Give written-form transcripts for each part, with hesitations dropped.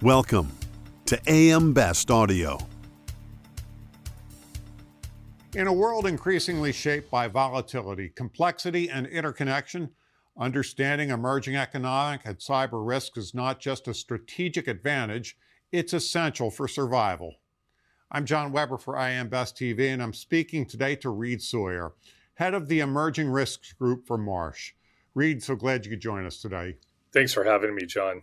Welcome to AM Best Audio. In a world increasingly shaped by volatility, complexity, and interconnection, understanding emerging economic and cyber risks is not just a strategic advantage, it's essential for survival. I'm John Weber for AM Best TV, and I'm speaking today to Reid Sawyer, head of the Emerging Risks Group for Marsh. Reid, so glad you could join us today. Thanks for having me, John.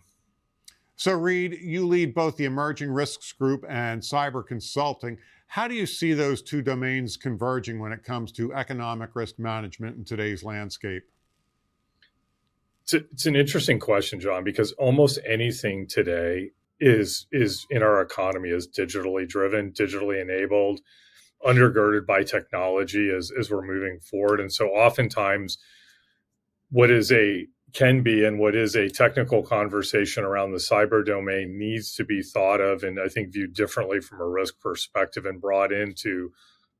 So, Reid, you lead both the Emerging Risks Group and cyber consulting. How do you see those two domains converging when it comes to economic risk management in today's landscape? It's an interesting question, John, because almost anything today is in our economy is digitally driven, digitally enabled, undergirded by technology as we're moving forward. And so oftentimes what can be and what is a technical conversation around the cyber domain needs to be thought of and I think viewed differently from a risk perspective and brought into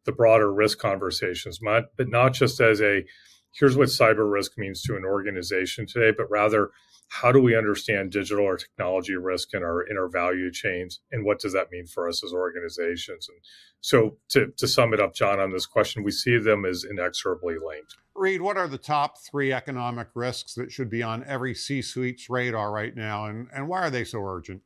the broader risk conversations, but not just as here's what cyber risk means to an organization today, but rather how do we understand digital or technology risk in our value chains, and what does that mean for us as organizations? And so to sum it up, John, on this question, we see them as inexorably linked. Reid, what are the top three economic risks that should be on every C-suite's radar right now, and why are they so urgent?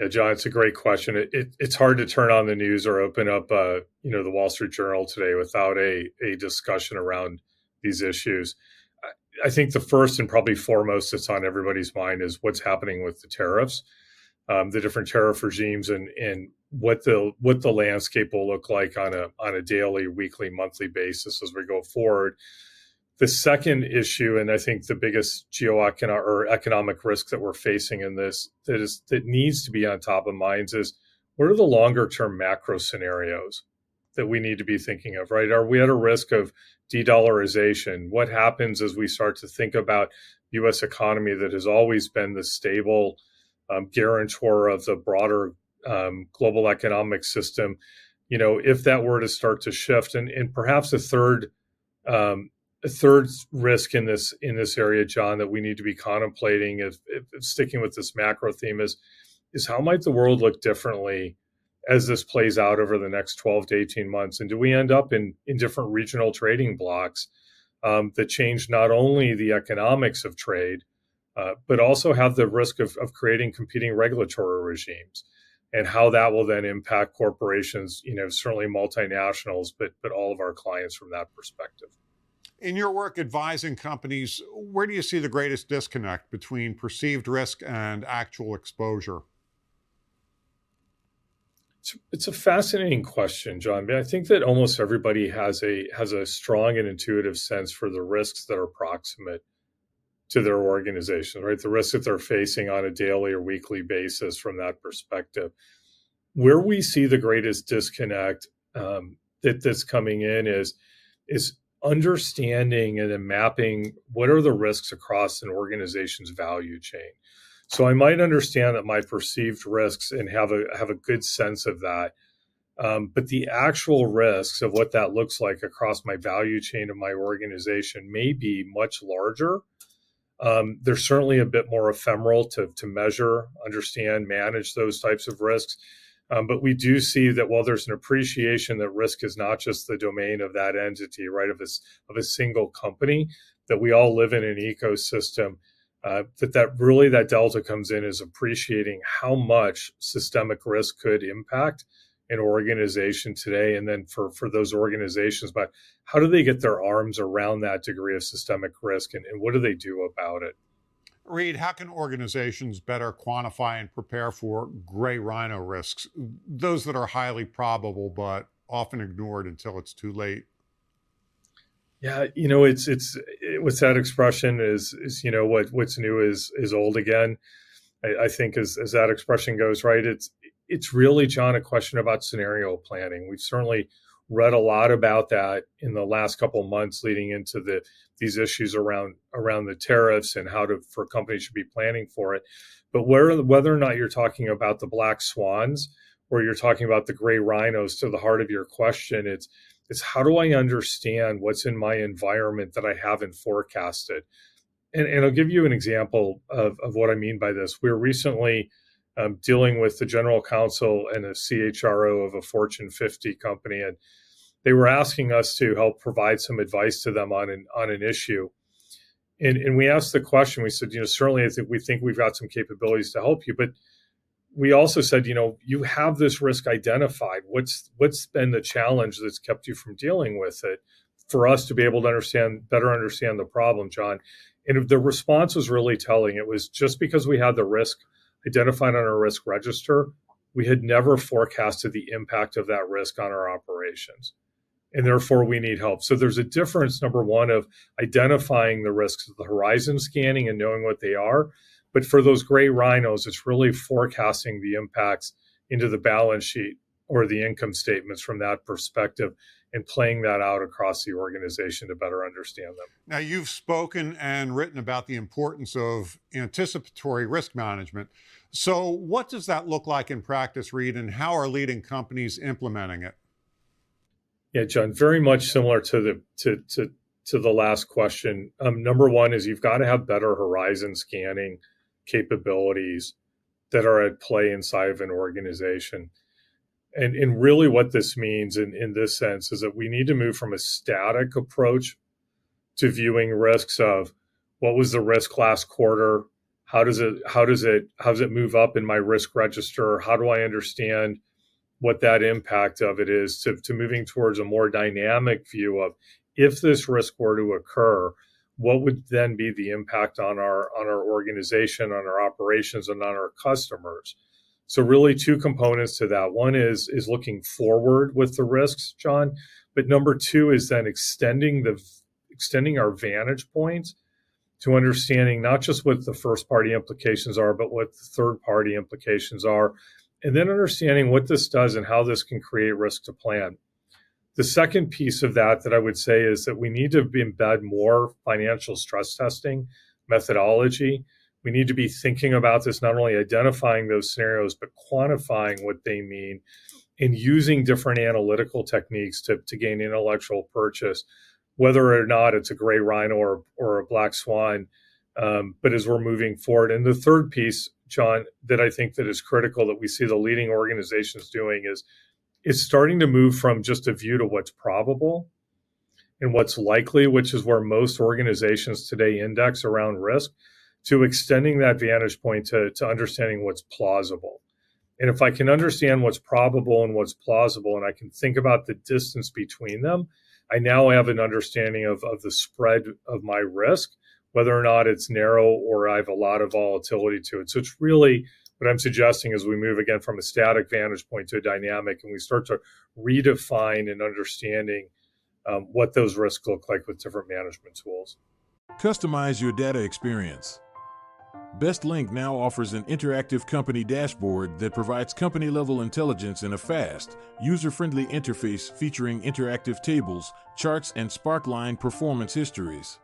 Yeah, John, it's a great question. It's hard to turn on the news or open up the Wall Street Journal today without a discussion around these issues. I think the first and probably foremost that's on everybody's mind is what's happening with the tariffs, the different tariff regimes, and what the landscape will look like on a daily, weekly, monthly basis as we go forward. The second issue, and I think the biggest economic risk that we're facing in this that needs to be on top of minds is what are the longer term macro scenarios that we need to be thinking of, right? Are we at a risk of de-dollarization? What happens as we start to think about U.S. economy that has always been the stable guarantor of the broader global economic system? If that were to start to shift, and perhaps a third risk in this area, John, that we need to be contemplating if sticking with this macro theme is how might the world look differently as this plays out over the next 12 to 18 months? And do we end up in different regional trading blocks that change not only the economics of trade, but also have the risk of creating competing regulatory regimes, and how that will then impact corporations, certainly multinationals, but all of our clients from that perspective. In your work advising companies, where do you see the greatest disconnect between perceived risk and actual exposure? It's a fascinating question, John. But I think that almost everybody has a strong and intuitive sense for the risks that are proximate to their organization, right? The risks that they're facing on a daily or weekly basis from that perspective. Where we see the greatest disconnect that's coming in is understanding and then mapping what are the risks across an organization's value chain. So I might understand that my perceived risks and have a good sense of that. But the actual risks of what that looks like across my value chain of my organization may be much larger. They're certainly a bit more ephemeral to measure, understand, manage those types of risks. But we do see that while there's an appreciation that risk is not just the domain of that entity, right, of a single company, that we all live in an ecosystem, that delta comes in is appreciating how much systemic risk could impact an organization today. And then for those organizations, but how do they get their arms around that degree of systemic risk, and what do they do about it? Reid, how can organizations better quantify and prepare for gray rhino risks, those that are highly probable but often ignored until it's too late? Yeah, it's what's that expression is what's new is old again. I think as that expression goes, right, it's really, John, a question about scenario planning. We've certainly read a lot about that in the last couple of months leading into these issues around the tariffs and for companies should be planning for it. But whether or not you're talking about the black swans or you're talking about the gray rhinos, to the heart of your question, it's how do I understand what's in my environment that I haven't forecasted? And I'll give you an example of what I mean by this. We were recently dealing with the general counsel and a CHRO of a Fortune 50 company, and they were asking us to help provide some advice to them on an issue. And we asked the question, we said, certainly we think we've got some capabilities to help you, but we also said, you have this risk identified. What's been the challenge that's kept you from dealing with it, for us to be able to better understand the problem, John? And the response was really telling. It was just because we had the risk identified on our risk register, we had never forecasted the impact of that risk on our operations. And therefore, we need help. So there's a difference, number one, of identifying the risks of the horizon scanning and knowing what they are. But for those gray rhinos, it's really forecasting the impacts into the balance sheet or the income statements from that perspective and playing that out across the organization to better understand them. Now, you've spoken and written about the importance of anticipatory risk management. So what does that look like in practice, Reid, and how are leading companies implementing it? Yeah, John, very much similar to the last question. Number one is you've got to have better horizon scanning capabilities that are at play inside of an organization. And really what this means in this sense is that we need to move from a static approach to viewing risks of what was the risk last quarter? How does it move up in my risk register? How do I understand what that impact of it is, to moving towards a more dynamic view of, if this risk were to occur, what would then be the impact on our organization, on our operations, and on our customers? So really two components to that. One is looking forward with the risks, John, but number two is then extending our vantage points to understanding not just what the first party implications are, but what the third party implications are, and then understanding what this does and how this can create risk to plan. The second piece of that I would say is that we need to embed more financial stress testing methodology. We need to be thinking about this, not only identifying those scenarios, but quantifying what they mean and using different analytical techniques to gain intellectual purchase, whether or not it's a gray rhino or a black swan. But as we're moving forward. And the third piece, John, that I think that is critical that we see the leading organizations doing is starting to move from just a view to what's probable and what's likely, which is where most organizations today index around risk, to extending that vantage point to understanding what's plausible. And if I can understand what's probable and what's plausible, and I can think about the distance between them, I now have an understanding of the spread of my risk, whether or not it's narrow or I have a lot of volatility to it. So it's really what I'm suggesting is we move again from a static vantage point to a dynamic, and we start to redefine and understanding what those risks look like with different management tools. Customize your data experience. BestLink now offers an interactive company dashboard that provides company-level intelligence in a fast, user-friendly interface featuring interactive tables, charts, and Sparkline performance histories.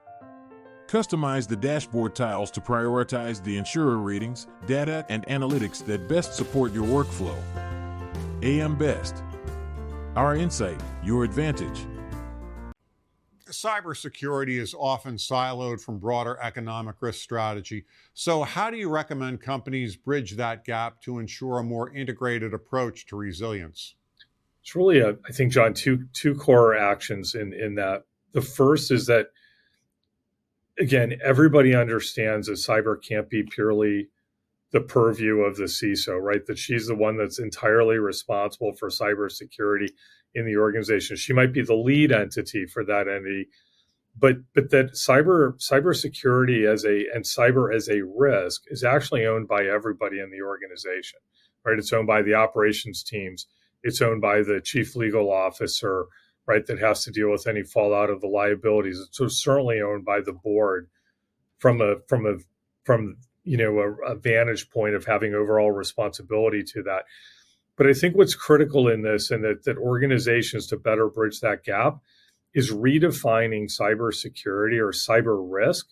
Customize the dashboard tiles to prioritize the insurer ratings, data, and analytics that best support your workflow. AM Best. Our insight, your advantage. Cybersecurity is often siloed from broader economic risk strategy. So how do you recommend companies bridge that gap to ensure a more integrated approach to resilience? It's really, I think, John, two core actions in that. The first is that, again, everybody understands that cyber can't be purely the purview of the CISO, right? That she's the one that's entirely responsible for cybersecurity in the organization. She might be the lead entity for that entity, but that cybersecurity and cyber as a risk is actually owned by everybody in the organization, right? It's owned by the operations teams. It's owned by the chief legal officer, right? That has to deal with any fallout of the liabilities. It's certainly owned by the board from a vantage point of having overall responsibility to that. But I think what's critical in this, and that organizations, to better bridge that gap, is redefining cybersecurity or cyber risk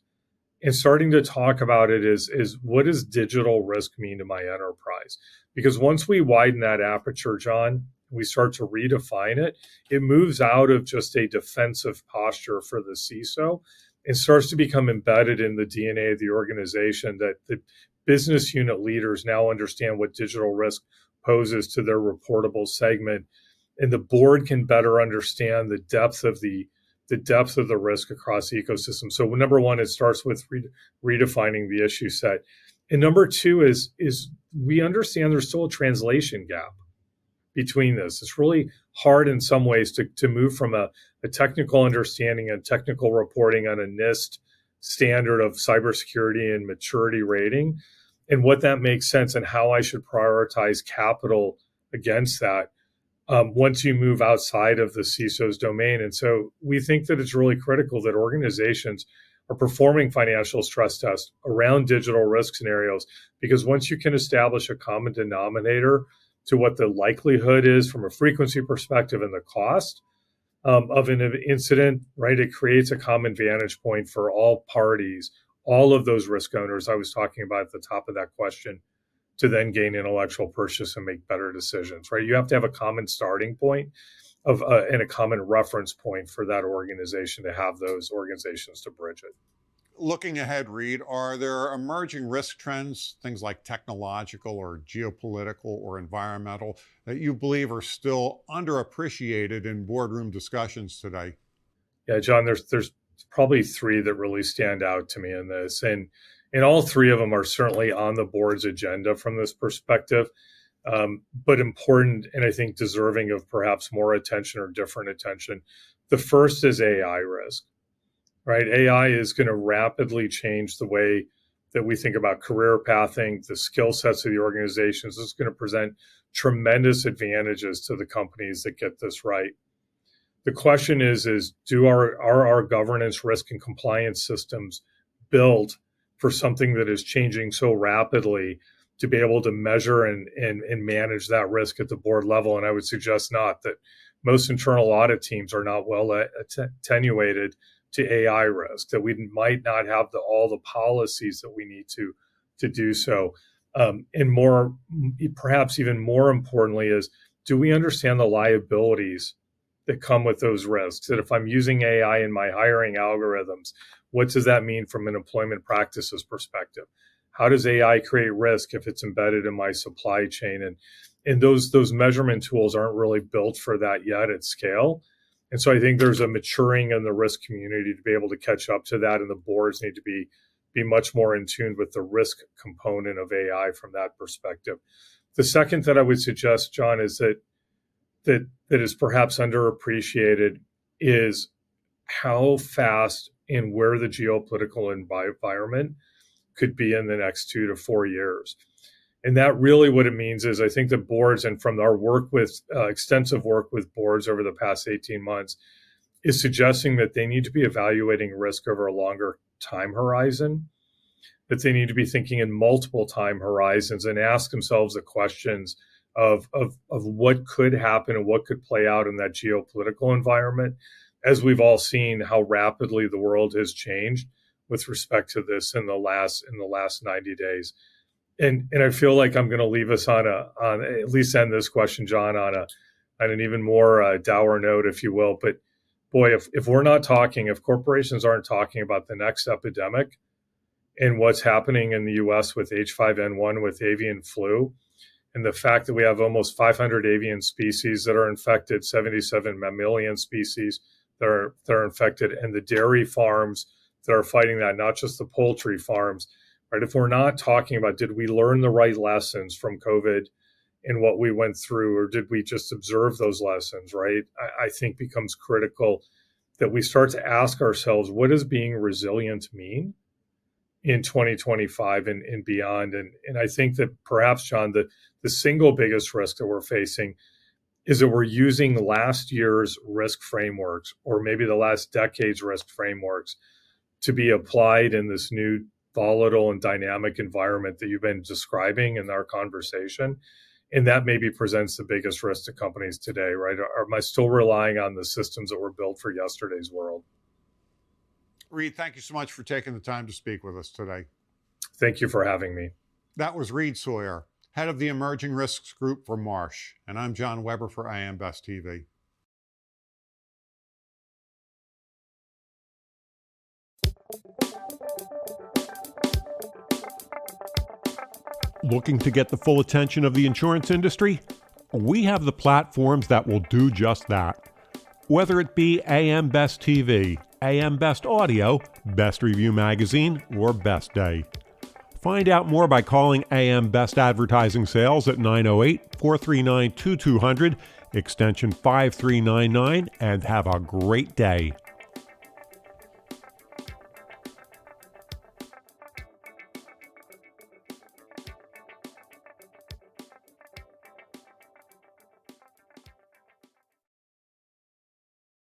and starting to talk about it is what does digital risk mean to my enterprise? Because once we widen that aperture, John, we start to redefine it, it moves out of just a defensive posture for the CISO and starts to become embedded in the DNA of the organization, that business unit leaders now understand what digital risk poses to their reportable segment, and the board can better understand the depth of the risk across the ecosystem. So number one, it starts with redefining the issue set. And number two is we understand there's still a translation gap between this. It's really hard in some ways to move from a technical understanding and technical reporting on a NIST standard of cybersecurity and maturity rating, and what that makes sense and how I should prioritize capital against that once you move outside of the CISO's domain. And so we think that it's really critical that organizations are performing financial stress tests around digital risk scenarios, because once you can establish a common denominator to what the likelihood is from a frequency perspective and the cost of an incident, right, it creates a common vantage point for all parties, all of those risk owners I was talking about at the top of that question, to then gain intellectual purchase and make better decisions, right? You have to have a common starting point of and a common reference point for that organization to have those organizations to bridge it. Looking ahead, Reid, are there emerging risk trends, things like technological or geopolitical or environmental, that you believe are still underappreciated in boardroom discussions today? Yeah, John, there's probably three that really stand out to me in this. And all three of them are certainly on the board's agenda from this perspective, but important and I think deserving of perhaps more attention or different attention. The first is AI risk. Right, AI is going to rapidly change the way that we think about career pathing, the skill sets of the organizations. It's going to present tremendous advantages to the companies that get this right. The question is are our governance, risk, and compliance systems built for something that is changing so rapidly to be able to measure and manage that risk at the board level? And I would suggest not, that most internal audit teams are not well attenuated to AI risk, that we might not have all the policies that we need to do so. And more, perhaps even more importantly, is do we understand the liabilities that come with those risks? That if I'm using AI in my hiring algorithms, what does that mean from an employment practices perspective? How does AI create risk if it's embedded in my supply chain? And those measurement tools aren't really built for that yet at scale. And so I think there's a maturing in the risk community to be able to catch up to that, and the boards need to be much more in tune with the risk component of AI from that perspective. The second that I would suggest, John, is that is perhaps underappreciated is how fast and where the geopolitical environment could be in the next 2 to 4 years. And that really what it means is I think the boards, and from our work with extensive work with boards over the past 18 months, is suggesting that they need to be evaluating risk over a longer time horizon, that they need to be thinking in multiple time horizons and ask themselves the questions of what could happen and what could play out in that geopolitical environment, as we've all seen how rapidly the world has changed with respect to this in the last 90 days. And I feel like I'm going to leave us on at least end this question, John, on an even more dour note, if you will. But boy, if we're not talking, if corporations aren't talking about the next epidemic and what's happening in the U.S. with H5N1, with avian flu, and the fact that we have almost 500 avian species that are infected, 77 mammalian species that are infected, and the dairy farms that are fighting that, not just the poultry farms. Right? If we're not talking about, did we learn the right lessons from COVID and what we went through, or did we just observe those lessons, right? I think becomes critical that we start to ask ourselves, what does being resilient mean in 2025 and beyond? And I think that perhaps, John, the single biggest risk that we're facing is that we're using last year's risk frameworks, or maybe the last decade's risk frameworks, to be applied in this new volatile and dynamic environment that you've been describing in our conversation. And that maybe presents the biggest risk to companies today, right? Am I still relying on the systems that were built for yesterday's world? Reid, thank you so much for taking the time to speak with us today. Thank you for having me. That was Reid Sawyer, head of the Emerging Risks Group for Marsh. And I'm John Weber for IM Best TV. Looking to get the full attention of the insurance industry? We have the platforms that will do just that. Whether it be AM Best TV, AM Best Audio, Best Review Magazine, or Best Day. Find out more by calling AM Best Advertising Sales at 908-439-2200, extension 5399, and have a great day.